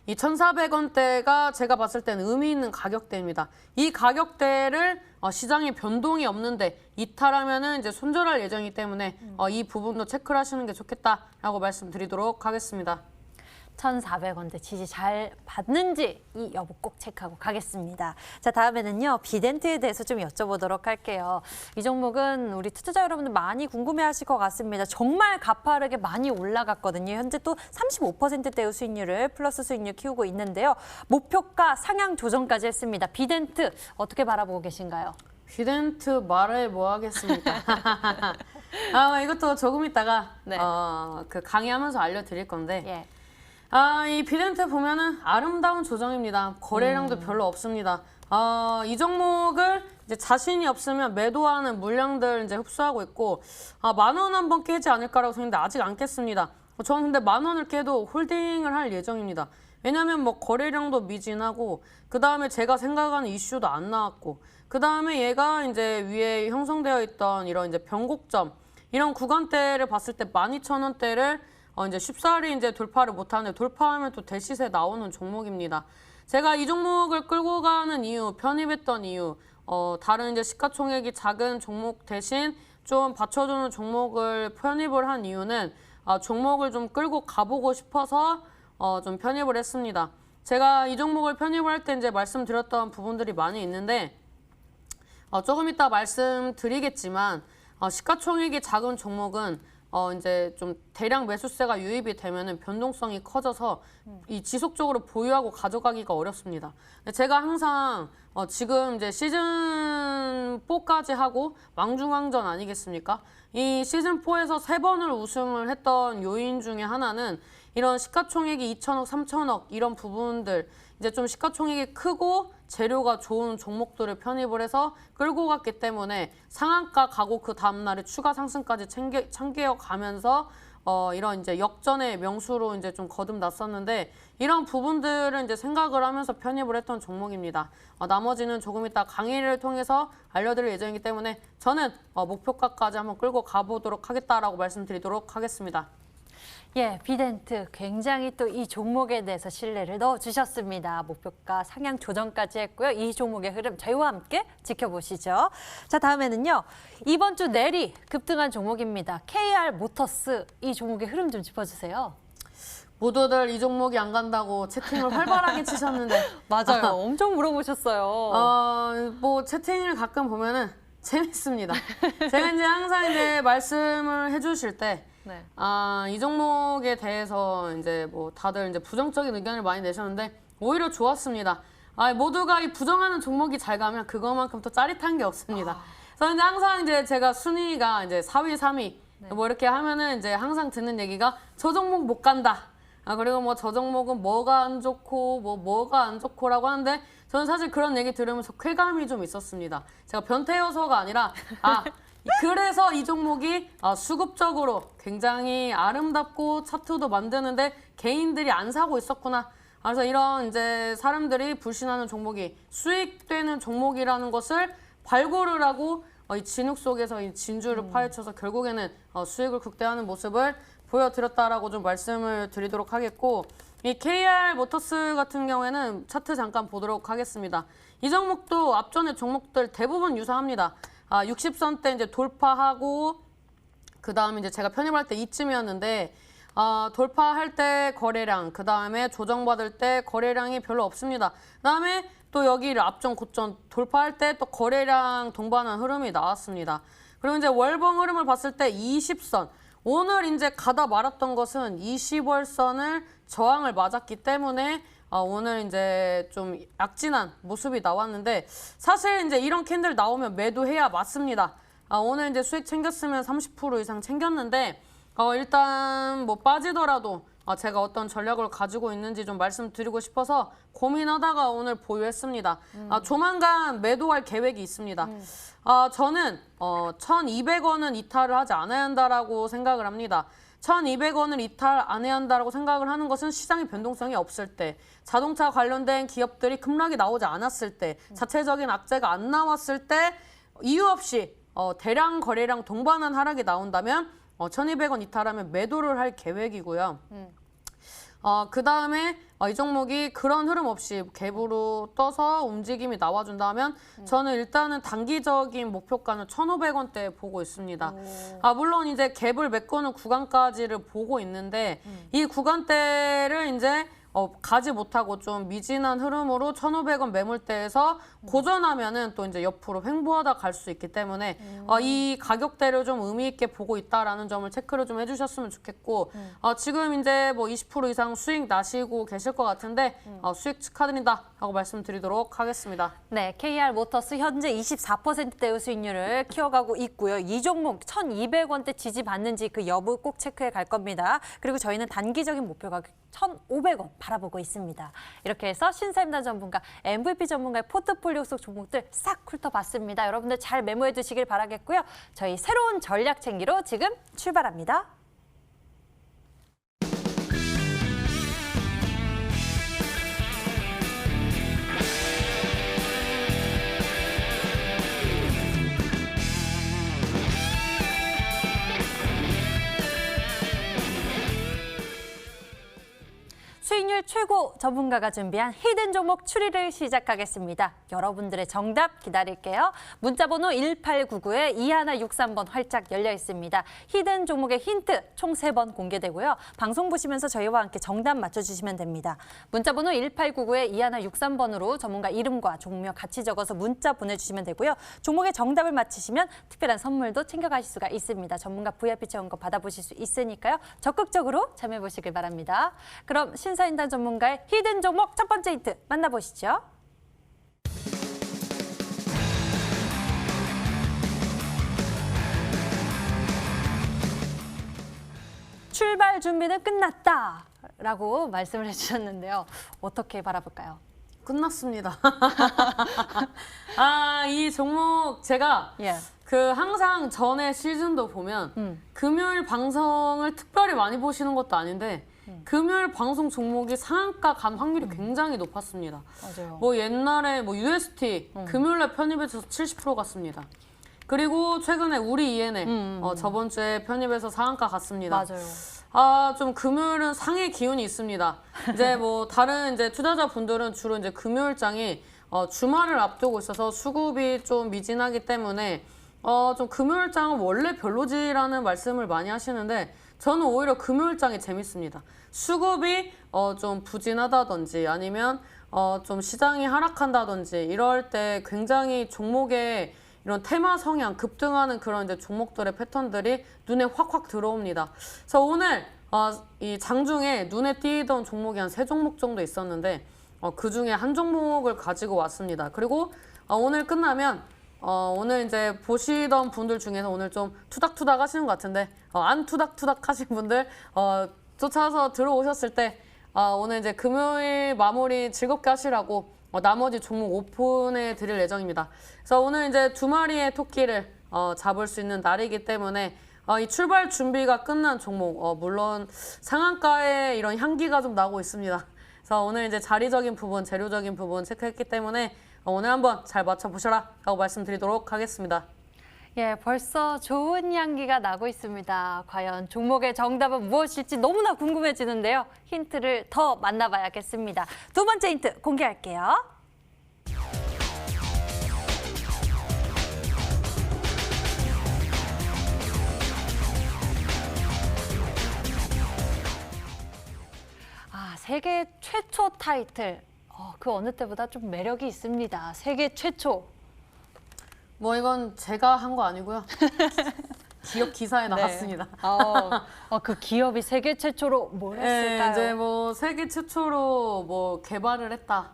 B: 이 1,400원대가 제가 봤을 때는 의미 있는 가격대입니다. 이 가격대를 시장에 변동이 없는데 이탈하면은 이제 손절할 예정이기 때문에 이 부분도 체크를 하시는 게 좋겠다라고 말씀드리도록 하겠습니다.
A: 1,400원대 지지 잘 받는지 이 여부 꼭 체크하고 가겠습니다. 자, 다음에는요, 비덴트에 대해서 좀 여쭤보도록 할게요. 이 종목은 우리 투자자 여러분들 많이 궁금해하실 것 같습니다. 정말 가파르게 많이 올라갔거든요. 현재 또 35%대의 수익률을 플러스 수익률 키우고 있는데요. 목표가 상향 조정까지 했습니다. 비덴트 어떻게 바라보고 계신가요?
B: 비덴트 말을 뭐 하겠습니까? 이것도 조금 있다가
A: 네.
B: 그 강의하면서 알려드릴 건데.
A: 예.
B: 이 비덴트 보면은 아름다운 조정입니다. 거래량도 별로 없습니다. 이 종목을 이제 자신이 없으면 매도하는 물량들 이제 흡수하고 있고, 10,000원 한번 깨지 않을까라고 생각했는데 아직 안 깼습니다. 저는 근데 10,000원을 깨도 홀딩을 할 예정입니다. 왜냐하면 뭐 거래량도 미진하고, 그 다음에 제가 생각하는 이슈도 안 나왔고, 그 다음에 얘가 이제 위에 형성되어 있던 이런 이제 변곡점, 이런 구간대를 봤을 때 12,000원대를 이제 쉽사리 이제 돌파를 못하는데, 돌파하면 또 대시세 나오는 종목입니다. 제가 이 종목을 끌고 가는 이유, 편입했던 이유, 다른 이제 시가총액이 작은 종목 대신 좀 받쳐주는 종목을 편입을 한 이유는 종목을 좀 끌고 가보고 싶어서 좀 편입을 했습니다. 제가 이 종목을 편입을 할 때 이제 말씀드렸던 부분들이 많이 있는데 조금 이따 말씀드리겠지만 시가총액이 작은 종목은 이제 좀 대량 매수세가 유입이 되면은 변동성이 커져서 이 지속적으로 보유하고 가져가기가 어렵습니다. 제가 항상 지금 이제 시즌 4까지 하고 왕중왕전 아니겠습니까? 이 시즌 4에서 3번을 우승을 했던 요인 중에 하나는 이런 시가총액이 2천억, 3천억 이런 부분들 이제 좀 시가총액이 크고 재료가 좋은 종목들을 편입을 해서 끌고 갔기 때문에 상한가 가고 그 다음날에 추가 상승까지 챙겨가면서 이런 이제 역전의 명수로 이제 좀 거듭났었는데 이런 부분들은 이제 생각을 하면서 편입을 했던 종목입니다. 나머지는 조금 이따 강의를 통해서 알려드릴 예정이기 때문에 저는 목표가까지 한번 끌고 가보도록 하겠다라고 말씀드리도록 하겠습니다.
A: 예, 비덴트 굉장히 또 이 종목에 대해서 신뢰를 넣어주셨습니다. 목표가 상향 조정까지 했고요. 이 종목의 흐름 저희와 함께 지켜보시죠. 자, 다음에는요. 이번 주 내리 급등한 종목입니다. KR 모터스 이 종목의 흐름 좀 짚어주세요.
B: 모두들 이 종목이 안 간다고 채팅을 활발하게 치셨는데
A: 맞아요. 엄청 물어보셨어요.
B: 뭐 채팅을 가끔 보면은 재밌습니다. 제가 이제 항상 이제 말씀을 해주실 때
A: 네.
B: 이 종목에 대해서 이제 뭐 다들 이제 부정적인 의견을 많이 내셨는데 오히려 좋았습니다. 모두가 이 부정하는 종목이 잘 가면 그거만큼 또 짜릿한 게 없습니다. 그래서 이제 항상 이제 제가 순위가 이제 4위, 3위 뭐 이렇게 하면은 이제 항상 듣는 얘기가 저 종목 못 간다. 그리고 뭐 저 종목은 뭐가 안 좋고 뭐가 안 좋고라고 하는데 저는 사실 그런 얘기 들으면서 쾌감이 좀 있었습니다. 제가 변태여서가 아니라 그래서 이 종목이 수급적으로 굉장히 아름답고 차트도 만드는데 개인들이 안 사고 있었구나. 그래서 이런 이제 사람들이 불신하는 종목이 수익되는 종목이라는 것을 발굴을 하고 이 진흙 속에서 이 진주를 파헤쳐서 결국에는 수익을 극대화하는 모습을 보여드렸다라고 좀 말씀을 드리도록 하겠고 이 KR 모터스 같은 경우에는 차트 잠깐 보도록 하겠습니다. 이 종목도 앞전의 종목들 대부분 유사합니다. 60선대 이제 돌파하고 그 다음에 이제 제가 편입할 때 이쯤이었는데 돌파할 때 거래량 그 다음에 조정받을 때 거래량이 별로 없습니다. 그 다음에 또 여기를 앞전 고점 돌파할 때 또 거래량 동반한 흐름이 나왔습니다. 그리고 이제 월봉 흐름을 봤을 때 20선 오늘 이제 가다 말았던 것은 20월선을 저항을 맞았기 때문에 오늘 이제 좀 약진한 모습이 나왔는데 사실 이제 이런 캔들 나오면 매도해야 맞습니다. 오늘 이제 수익 챙겼으면 30% 이상 챙겼는데 일단 뭐 빠지더라도 제가 어떤 전략을 가지고 있는지 좀 말씀드리고 싶어서 고민하다가 오늘 보유했습니다. 조만간 매도할 계획이 있습니다. 저는 1,200원은 이탈을 하지 않아야 한다라고 생각을 합니다. 1,200원을 이탈 안 해야 한다라고 생각을 하는 것은 시장의 변동성이 없을 때, 자동차 관련된 기업들이 급락이 나오지 않았을 때, 자체적인 악재가 안 나왔을 때 이유 없이 대량 거래량 동반한 하락이 나온다면 1,200원 이탈하면 매도를 할 계획이고요. 그 다음에 이 종목이 그런 흐름 없이 갭으로 떠서 움직임이 나와준다면 저는 일단은 단기적인 목표가는 1,500원대 보고 있습니다. 물론 이제 갭을 메꾸는 구간까지를 보고 있는데 이 구간대를 이제 가지 못하고 좀 미진한 흐름으로 1,500원 매물대에서 고전하면은 또 이제 옆으로 횡보하다 갈 수 있기 때문에 이 가격대를 좀 의미 있게 보고 있다라는 점을 체크를 좀 해주셨으면 좋겠고 지금 이제 뭐 20% 이상 수익 나시고 계실 것 같은데 수익 축하드린다 하고 말씀드리도록 하겠습니다.
A: 네, KR 모터스 현재 24%대의 수익률을 키워가고 있고요. 이 종목 1,200원대 지지받는지 그 여부 꼭 체크해 갈 겁니다. 그리고 저희는 단기적인 목표 가격 1,500원 바라보고 있습니다. 이렇게 해서 신사임당 전문가, MVP 전문가의 포트폴리오 속 종목들 싹 훑어봤습니다. 여러분들 잘 메모해 두시길 바라겠고요. 저희 새로운 전략 챙기로 지금 출발합니다. 수익률 최고 전문가가 준비한 히든 종목 추리를 시작하겠습니다. 여러분들의 정답 기다릴게요. 문자번호 1899에 2163번 활짝 열려 있습니다. 히든 종목의 힌트 총 3번 공개되고요. 방송 보시면서 저희와 함께 정답 맞춰주시면 됩니다. 문자번호 1899에 2163번으로 전문가 이름과 종목 같이 적어서 문자 보내주시면 되고요. 종목의 정답을 맞히시면 특별한 선물도 챙겨가실 수가 있습니다. 전문가 VIP 체험권 받아보실 수 있으니까요. 적극적으로 참여해보시길 바랍니다. 그럼 신사임당 전문가의 히든 종목 첫 번째 힌트 만나보시죠. 출발 준비는 끝났다 라고 말씀을 해주셨는데요. 어떻게 바라볼까요?
B: 끝났습니다. 이 종목 제가
A: 예.
B: 항상 전에 시즌도 보면 금요일 방송을 특별히 많이 보시는 것도 아닌데 금요일 방송 종목이 상한가 간 확률이 굉장히 높았습니다.
A: 맞아요.
B: 뭐 옛날에 UST 금요일날 편입해서 70% 갔습니다. 그리고 최근에 우리 ENL 저번 주에 편입해서 상한가 갔습니다.
A: 맞아요.
B: 좀 금요일은 상의 기운이 있습니다. 이제 뭐 다른 이제 투자자분들은 주로 이제 금요일장이 주말을 앞두고 있어서 수급이 좀 미진하기 때문에 좀 금요일장은 원래 별로지라는 말씀을 많이 하시는데 저는 오히려 금요일장이 재밌습니다. 수급이 좀 부진하다든지 아니면 좀 시장이 하락한다든지 이럴 때 굉장히 종목의 이런 테마 성향 급등하는 그런 이제 종목들의 패턴들이 눈에 확확 들어옵니다. 그래서 오늘 이 장중에 눈에 띄던 종목이 한 3종목 정도 있었는데 그 중에 한 종목을 가지고 왔습니다. 그리고 오늘 끝나면 오늘 이제 보시던 분들 중에서 오늘 좀 투닥투닥 하시는 것 같은데 안 투닥투닥 하신 분들 쫓아서 들어오셨을 때 오늘 이제 금요일 마무리 즐겁게 하시라고 나머지 종목 오픈해 드릴 예정입니다. 그래서 오늘 이제 2마리의 토끼를 잡을 수 있는 날이기 때문에 이 출발 준비가 끝난 종목 물론 상한가에 이런 향기가 좀 나고 있습니다. 그래서 오늘 이제 자리적인 부분, 재료적인 부분 체크했기 때문에 오늘 한번 잘 맞춰보셔라 라고 말씀드리도록 하겠습니다.
A: 예, 벌써 좋은 향기가 나고 있습니다. 과연 종목의 정답은 무엇일지 너무나 궁금해지는데요. 힌트를 더 만나봐야겠습니다. 두 번째 힌트 공개할게요. 세계 최초 타이틀. 그 어느 때보다 좀 매력이 있습니다. 세계 최초.
B: 뭐 이건 제가 한 거 아니고요. 기업 기사에 나왔습니다.
A: 그 기업이 세계 최초로 뭘 했을까요?
B: 이제 뭐 세계 최초로 뭐 개발을 했다.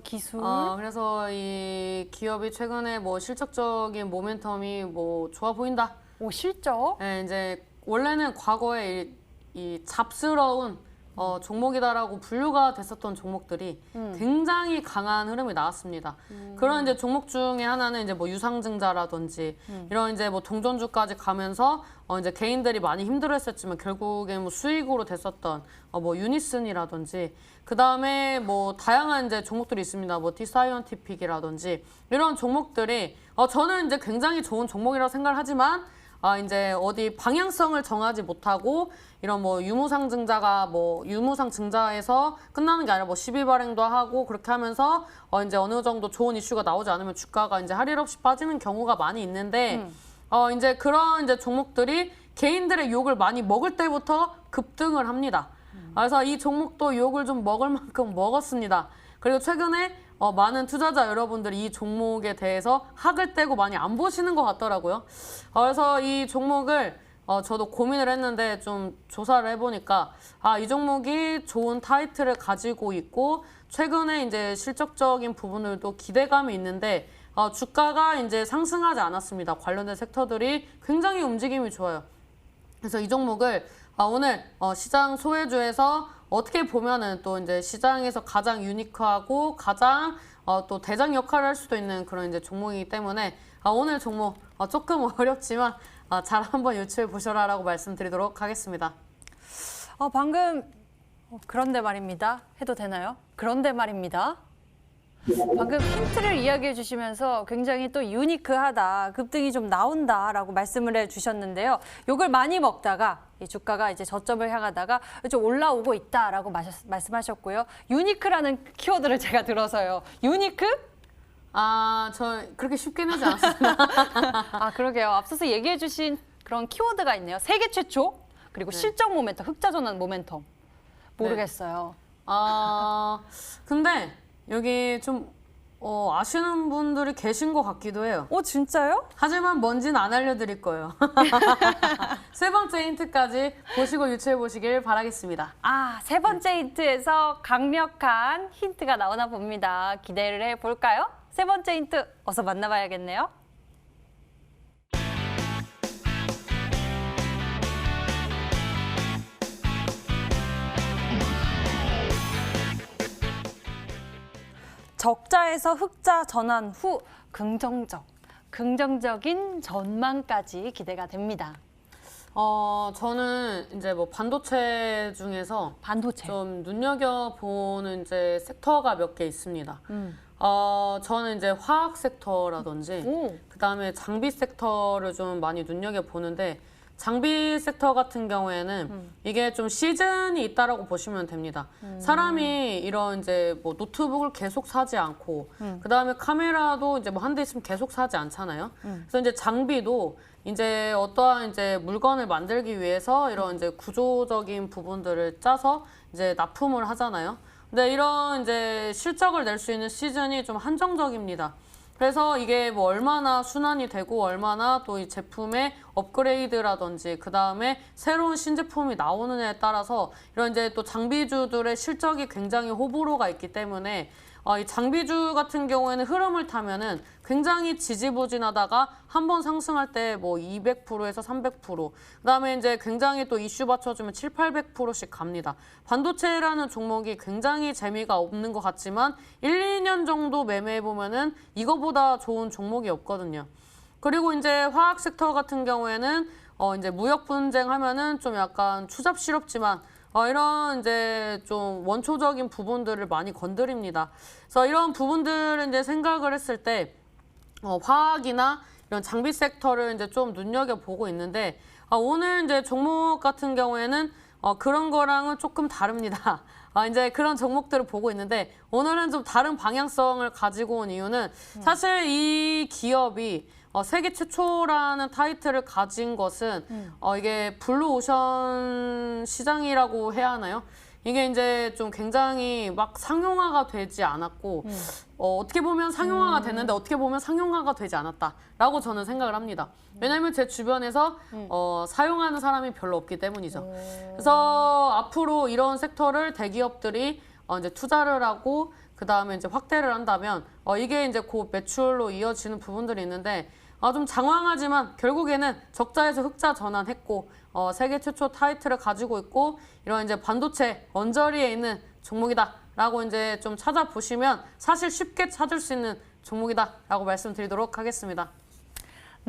A: 기술.
B: 그래서 이 기업이 최근에 뭐 실적적인 모멘텀이 뭐 좋아 보인다.
A: 실적?
B: 이제 원래는 과거에 이 잡스러운 종목이다라고 분류가 됐었던 종목들이 굉장히 강한 흐름이 나왔습니다. 그런 이제 종목 중에 하나는 이제 뭐 유상증자라든지 이런 이제 뭐 동전주까지 가면서 이제 개인들이 많이 힘들어했었지만 결국엔 뭐 수익으로 됐었던 뭐 유니슨이라든지 그 다음에 뭐 다양한 이제 종목들이 있습니다. 뭐 티사이언티픽이라든지 이런 종목들이 저는 이제 굉장히 좋은 종목이라고 생각을 하지만 이제 어디 방향성을 정하지 못하고 이런 뭐 유무상 증자에서 끝나는 게 아니라 뭐 시비 발행도 하고 그렇게 하면서 이제 어느 정도 좋은 이슈가 나오지 않으면 주가가 이제 할 일 없이 빠지는 경우가 많이 있는데 이제 그런 이제 종목들이 개인들의 욕을 많이 먹을 때부터 급등을 합니다. 그래서 이 종목도 욕을 좀 먹을 만큼 먹었습니다. 그리고 최근에 많은 투자자 여러분들이 이 종목에 대해서 학을 떼고 많이 안 보시는 것 같더라고요. 그래서 이 종목을 저도 고민을 했는데 좀 조사를 해보니까 이 종목이 좋은 타이틀을 가지고 있고 최근에 이제 실적적인 부분들도 기대감이 있는데 주가가 이제 상승하지 않았습니다. 관련된 섹터들이 굉장히 움직임이 좋아요. 그래서 이 종목을 오늘 시장 소외주에서 어떻게 보면은 또 이제 시장에서 가장 유니크하고 가장 또 대장 역할을 할 수도 있는 그런 이제 종목이기 때문에 오늘 종목 조금 어렵지만 잘 한번 유추해 보셔라라고 말씀드리도록 하겠습니다.
A: 방금 그런데 말입니다. 해도 되나요? 그런데 말입니다. 방금 힌트를 이야기해 주시면서 굉장히 또 유니크하다, 급등이 좀 나온다라고 말씀을 해 주셨는데요. 요걸 많이 먹다가 이 주가가 이제 저점을 향하다가 좀 올라오고 있다라고 말씀하셨고요. 유니크라는 키워드를 제가 들어서요. 유니크?
B: 저 그렇게 쉽게 내지 않았습니다.
A: 아, 그러게요. 앞서서 얘기해 주신 그런 키워드가 있네요. 세계 최초, 그리고 실적 모멘텀, 흑자 전환 모멘텀. 모르겠어요.
B: 근데 여기 좀 아시는 분들이 계신 것 같기도 해요.
A: 진짜요?
B: 하지만 뭔지는 안 알려드릴 거예요. 세 번째 힌트까지 보시고 유추해 보시길 바라겠습니다.
A: 세 번째 힌트에서 강력한 힌트가 나오나 봅니다. 기대를 해볼까요? 세 번째 힌트 어서 만나봐야겠네요. 적자에서 흑자 전환 후 긍정적인 전망까지 기대가 됩니다.
B: 저는 이제 뭐 반도체 중에서
A: 반도체.
B: 좀 눈여겨보는 이제 섹터가 몇 개 있습니다. 저는 이제 화학 섹터라든지 그다음에 장비 섹터를 좀 많이 눈여겨보는데 장비 섹터 같은 경우에는 이게 좀 시즌이 있다라고 보시면 됩니다. 사람이 이런 이제 뭐 노트북을 계속 사지 않고 그다음에 카메라도 이제 뭐 한 대 있으면 계속 사지 않잖아요. 그래서 이제 장비도 이제 어떠한 이제 물건을 만들기 위해서 이런 이제 구조적인 부분들을 짜서 이제 납품을 하잖아요. 근데 이런 이제 실적을 낼 수 있는 시즌이 좀 한정적입니다. 그래서 이게 뭐 얼마나 순환이 되고 얼마나 또 이 제품의 업그레이드라든지 그 다음에 새로운 신제품이 나오느냐에 따라서 이런 이제 또 장비주들의 실적이 굉장히 호불호가 있기 때문에 이 장비주 같은 경우에는 흐름을 타면은 굉장히 지지부진하다가 한번 상승할 때 뭐 200%에서 300%, 그다음에 이제 굉장히 또 이슈 받쳐주면 700~800%씩 갑니다. 반도체라는 종목이 굉장히 재미가 없는 것 같지만 1~2년 정도 매매해 보면은 이거보다 좋은 종목이 없거든요. 그리고 이제 화학 섹터 같은 경우에는 이제 무역 분쟁 하면은 좀 약간 추잡스럽지만 이런 이제 좀 원초적인 부분들을 많이 건드립니다. 그래서 이런 부분들을 이제 생각을 했을 때 화학이나 이런 장비 섹터를 이제 좀 눈여겨보고 있는데 오늘 이제 종목 같은 경우에는 그런 거랑은 조금 다릅니다. 이제 그런 종목들을 보고 있는데 오늘은 좀 다른 방향성을 가지고 온 이유는 사실 이 기업이 세계 최초라는 타이틀을 가진 것은 이게 블루오션 시장이라고 해야 하나요? 이게 이제 좀 굉장히 막 상용화가 되지 않았고 어떻게 보면 상용화가 됐는데 어떻게 보면 상용화가 되지 않았다라고 저는 생각을 합니다. 왜냐하면 제 주변에서 사용하는 사람이 별로 없기 때문이죠. 그래서 앞으로 이런 섹터를 대기업들이 이제 투자를 하고 그 다음에 이제 확대를 한다면 이게 이제 곧 매출로 이어지는 부분들이 있는데 좀 장황하지만 결국에는 적자에서 흑자 전환했고 세계 최초 타이틀을 가지고 있고 이런 이제 반도체 언저리에 있는 종목이다라고 이제 좀 찾아보시면 사실 쉽게 찾을 수 있는 종목이다라고 말씀드리도록 하겠습니다.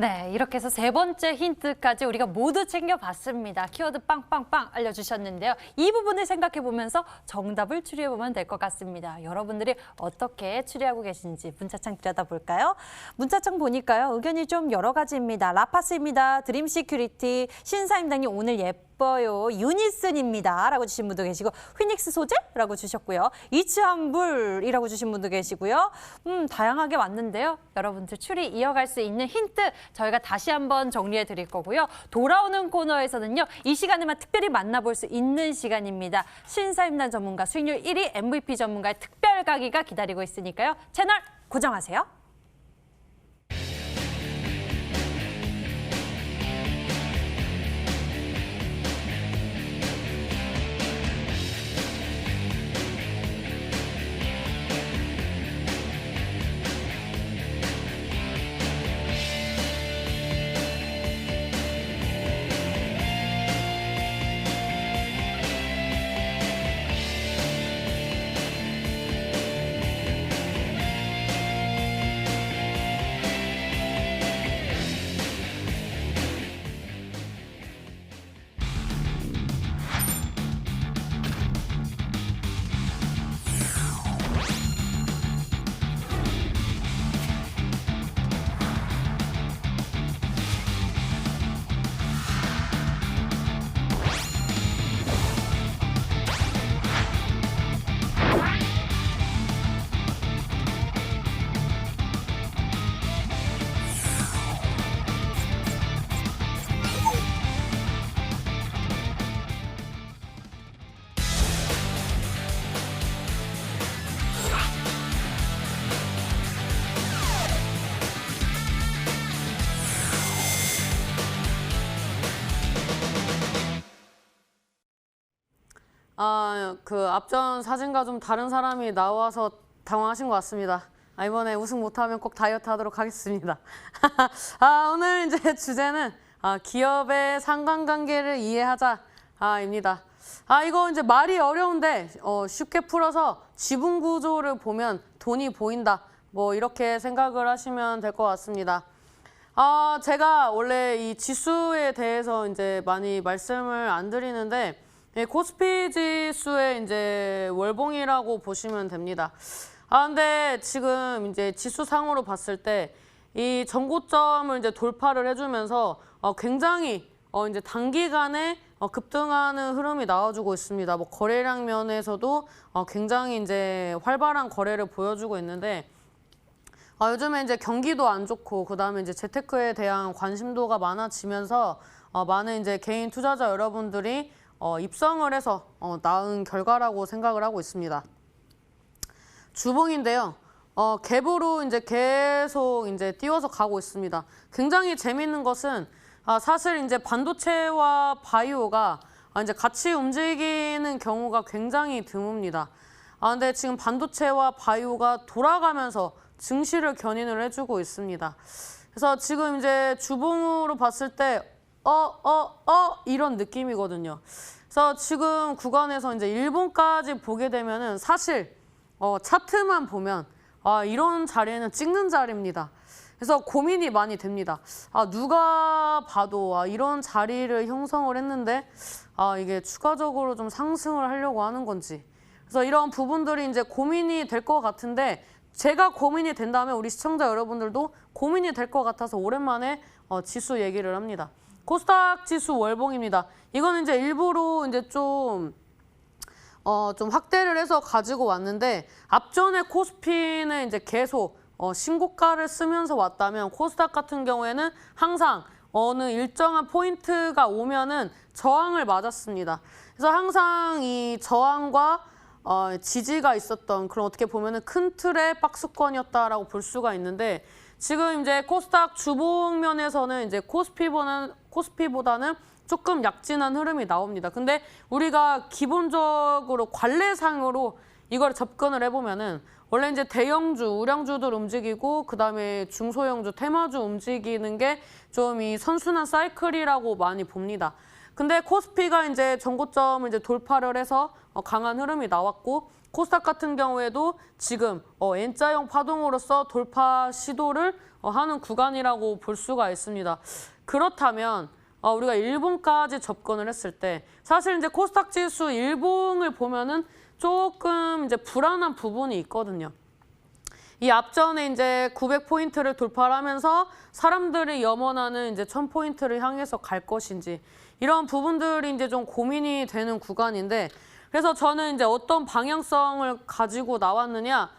A: 네, 이렇게 해서 세 번째 힌트까지 우리가 모두 챙겨봤습니다. 키워드 빵빵빵 알려주셨는데요. 이 부분을 생각해보면서 정답을 추리해보면 될 것 같습니다. 여러분들이 어떻게 추리하고 계신지 문자창 들여다볼까요? 문자창 보니까요. 의견이 좀 여러 가지입니다. 라파스입니다. 드림시큐리티, 신사임당님 오늘 예뻐요. 유니슨입니다. 라고 주신 분도 계시고 휘닉스 소재? 라고 주셨고요. 이츠한불이라고 주신 분도 계시고요. 다양하게 왔는데요. 여러분들 추리 이어갈 수 있는 힌트 저희가 다시 한번 정리해 드릴 거고요. 돌아오는 코너에서는요. 이 시간에만 특별히 만나볼 수 있는 시간입니다. 신사임당 전문가, 수익률 1위 MVP 전문가의 특별 강의가 기다리고 있으니까요. 채널 고정하세요.
B: 그 앞전 사진과 좀 다른 사람이 나와서 당황하신 것 같습니다. 이번에 우승 못하면 꼭 다이어트 하도록 하겠습니다. 오늘 이제 주제는 기업의 상관관계를 이해하자입니다. 이거 이제 말이 어려운데 쉽게 풀어서 지분 구조를 보면 돈이 보인다. 뭐 이렇게 생각을 하시면 될 것 같습니다. 제가 원래 이 지수에 대해서 이제 많이 말씀을 안 드리는데 코스피 지수의 이제 월봉이라고 보시면 됩니다. 근데 지금 이제 지수상으로 봤을 때 이 전고점을 이제 돌파를 해주면서 굉장히 이제 단기간에 급등하는 흐름이 나와주고 있습니다. 뭐 거래량 면에서도 굉장히 이제 활발한 거래를 보여주고 있는데 요즘에 이제 경기도 안 좋고 그다음에 이제 재테크에 대한 관심도가 많아지면서 많은 이제 개인 투자자 여러분들이 입성을 해서 나은 결과라고 생각을 하고 있습니다. 주봉인데요. 갭으로 이제 계속 이제 띄워서 가고 있습니다. 굉장히 재미있는 것은 사실 이제 반도체와 바이오가 이제 같이 움직이는 경우가 굉장히 드뭅니다. 근데 지금 반도체와 바이오가 돌아가면서 증시를 견인을 해주고 있습니다. 그래서 지금 이제 주봉으로 봤을 때 이런 느낌이거든요. 그래서 지금 구간에서 이제 일봉까지 보게 되면은 사실 차트만 보면 이런 자리에는 찍는 자리입니다. 그래서 고민이 많이 됩니다. 누가 봐도 이런 자리를 형성을 했는데 이게 추가적으로 좀 상승을 하려고 하는 건지. 그래서 이런 부분들이 이제 고민이 될 것 같은데 제가 고민이 된다면 우리 시청자 여러분들도 고민이 될 것 같아서 오랜만에 지수 얘기를 합니다. 코스닥 지수 월봉입니다. 이거는 이제 일부러 이제 좀 확대를 해서 가지고 왔는데 앞전에 코스피는 이제 계속 신고가를 쓰면서 왔다면 코스닥 같은 경우에는 항상 어느 일정한 포인트가 오면은 저항을 맞았습니다. 그래서 항상 이 저항과 지지가 있었던 그런 어떻게 보면은 큰 틀의 박스권이었다라고 볼 수가 있는데 지금 이제 코스닥 주봉면에서는 이제 코스피보다는 조금 약진한 흐름이 나옵니다. 근데 우리가 기본적으로 관례상으로 이걸 접근을 해보면은 원래 이제 대형주, 우량주들 움직이고 그다음에 중소형주, 테마주 움직이는 게 좀 이 선순환 사이클이라고 많이 봅니다. 근데 코스피가 이제 전고점을 이제 돌파를 해서 강한 흐름이 나왔고 코스닥 같은 경우에도 지금 N자형 파동으로서 돌파 시도를 하는 구간이라고 볼 수가 있습니다. 그렇다면 우리가 일봉까지 접근을 했을 때 사실 이제 코스닥 지수 일봉을 보면은 조금 이제 불안한 부분이 있거든요. 이 앞전에 이제 900포인트를 돌파를 하면서 사람들이 염원하는 이제 1000포인트를 향해서 갈 것인지 이런 부분들이 이제 좀 고민이 되는 구간인데 그래서 저는 이제 어떤 방향성을 가지고 나왔느냐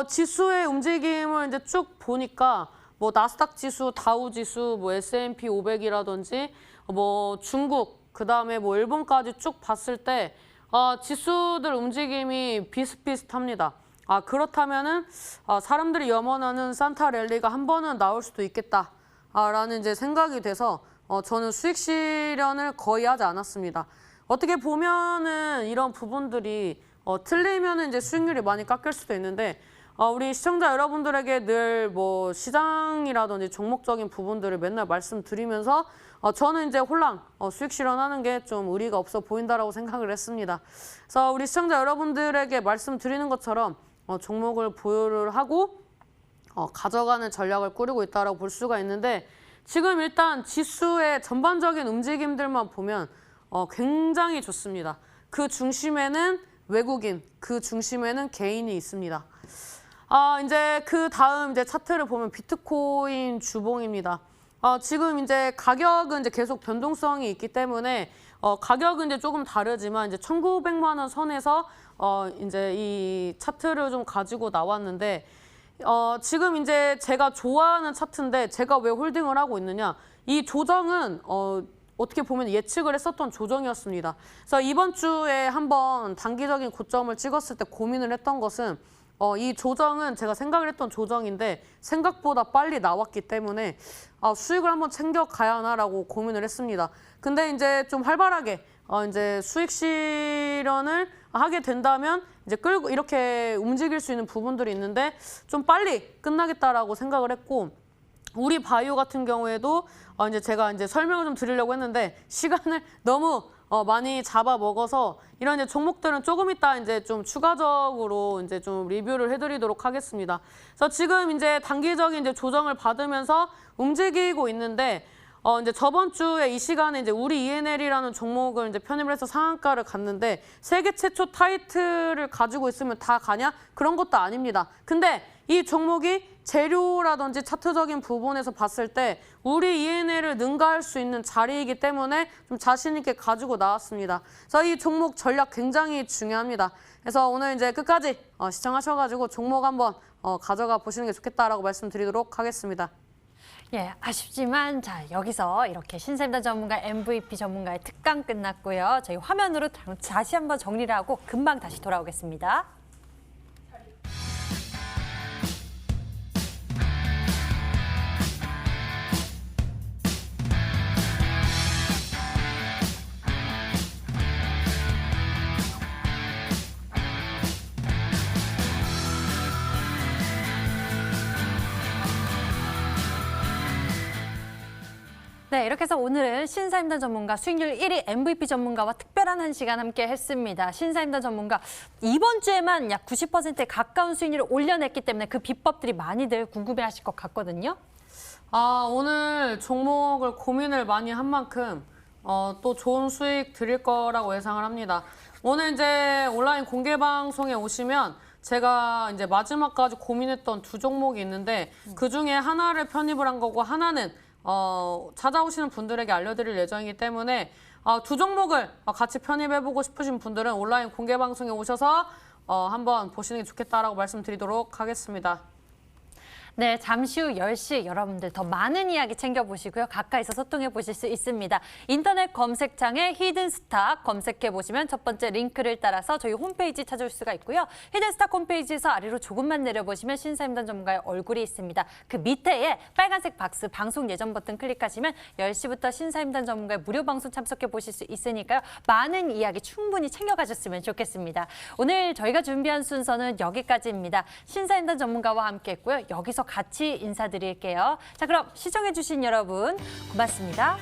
B: 지수의 움직임을 이제 쭉 보니까 뭐 나스닥 지수, 다우 지수, 뭐 S&P 500이라든지 뭐 중국 그다음에 뭐 일본까지 쭉 봤을 때 지수들 움직임이 비슷비슷합니다. 그렇다면은 사람들이 염원하는 산타 랠리가 한 번은 나올 수도 있겠다라는 이제 생각이 돼서 저는 수익 실현을 거의 하지 않았습니다. 어떻게 보면은 이런 부분들이 틀리면은 이제 수익률이 많이 깎일 수도 있는데 우리 시청자 여러분들에게 늘 뭐 시장이라든지 종목적인 부분들을 맨날 말씀드리면서 저는 이제 홀랑 수익 실현하는 게 좀 의리가 없어 보인다라고 생각을 했습니다. 그래서 우리 시청자 여러분들에게 말씀드리는 것처럼 종목을 보유를 하고 가져가는 전략을 꾸리고 있다라고 볼 수가 있는데 지금 일단 지수의 전반적인 움직임들만 보면 굉장히 좋습니다. 그 중심에는 외국인, 그 중심에는 개인이 있습니다. 이제 그 다음 이제 차트를 보면 비트코인 주봉입니다. 지금 이제 가격은 이제 계속 변동성이 있기 때문에 가격은 이제 조금 다르지만 이제 1,900만 원 선에서 이제 이 차트를 좀 가지고 나왔는데 지금 이제 제가 좋아하는 차트인데 제가 왜 홀딩을 하고 있느냐? 이 조정은 어떻게 보면 예측을 했었던 조정이었습니다. 그래서 이번 주에 한번 단기적인 고점을 찍었을 때 고민을 했던 것은 이 조정은 제가 생각을 했던 조정인데 생각보다 빨리 나왔기 때문에 수익을 한번 챙겨가야 하나라고 고민을 했습니다. 근데 이제 좀 활발하게 이제 수익 실현을 하게 된다면 이제 끌고 이렇게 움직일 수 있는 부분들이 있는데 좀 빨리 끝나겠다라고 생각을 했고 우리 바이오 같은 경우에도 이제 제가 이제 설명을 좀 드리려고 했는데 시간을 너무 많이 잡아 먹어서 이런 이제 종목들은 조금 이따 이제 좀 추가적으로 이제 좀 리뷰를 해드리도록 하겠습니다. 그래서 지금 이제 단기적인 이제 조정을 받으면서 움직이고 있는데 이제 저번 주에 이 시간에 이제 우리 ENL이라는 종목을 이제 편입을 해서 상한가를 갔는데 세계 최초 타이틀을 가지고 있으면 다 가냐? 그런 것도 아닙니다. 근데 이 종목이 재료라든지 차트적인 부분에서 봤을 때 우리 ENL을 능가할 수 있는 자리이기 때문에 좀 자신 있게 가지고 나왔습니다. 그래서 이 종목 전략 굉장히 중요합니다. 그래서 오늘 이제 끝까지 시청하셔가지고 종목 한번 가져가 보시는 게 좋겠다라고 말씀드리도록 하겠습니다.
A: 예, 아쉽지만 자 여기서 이렇게 신샘단 전문가 MVP 전문가의 특강 끝났고요. 저희 화면으로 다시 한번 정리를 하고 금방 다시 돌아오겠습니다. 네, 이렇게 해서 오늘은 신사임당 전문가 수익률 1위 MVP 전문가와 특별한 한 시간 함께 했습니다. 신사임당 전문가 이번 주에만 약 90%에 가까운 수익률을 올려냈기 때문에 그 비법들이 많이들 궁금해하실 것 같거든요.
B: 오늘 종목을 고민을 많이 한 만큼 또 좋은 수익 드릴 거라고 예상을 합니다. 오늘 이제 온라인 공개 방송에 오시면 제가 이제 마지막까지 고민했던 두 종목이 있는데 그 중에 하나를 편입을 한 거고 하나는 찾아오시는 분들에게 알려드릴 예정이기 때문에 두 종목을 같이 편입해보고 싶으신 분들은 온라인 공개 방송에 오셔서 한번 보시는 게 좋겠다라고 말씀드리도록 하겠습니다.
A: 네, 잠시 후 10시 여러분들 더 많은 이야기 챙겨보시고요. 가까이서 소통해 보실 수 있습니다. 인터넷 검색창에 히든스탁 검색해 보시면 첫 번째 링크를 따라서 저희 홈페이지 찾아올 수가 있고요. 히든스탁 홈페이지에서 아래로 조금만 내려보시면 신사임당 전문가의 얼굴이 있습니다. 그 밑에 빨간색 박스 방송 예정 버튼 클릭하시면 10시부터 신사임당 전문가의 무료 방송 참석해 보실 수 있으니까요. 많은 이야기 충분히 챙겨가셨으면 좋겠습니다. 오늘 저희가 준비한 순서는 여기까지입니다. 신사임당 전문가와 함께 했고요. 여기서 같이 인사드릴게요. 자, 그럼 시청해주신 여러분 고맙습니다.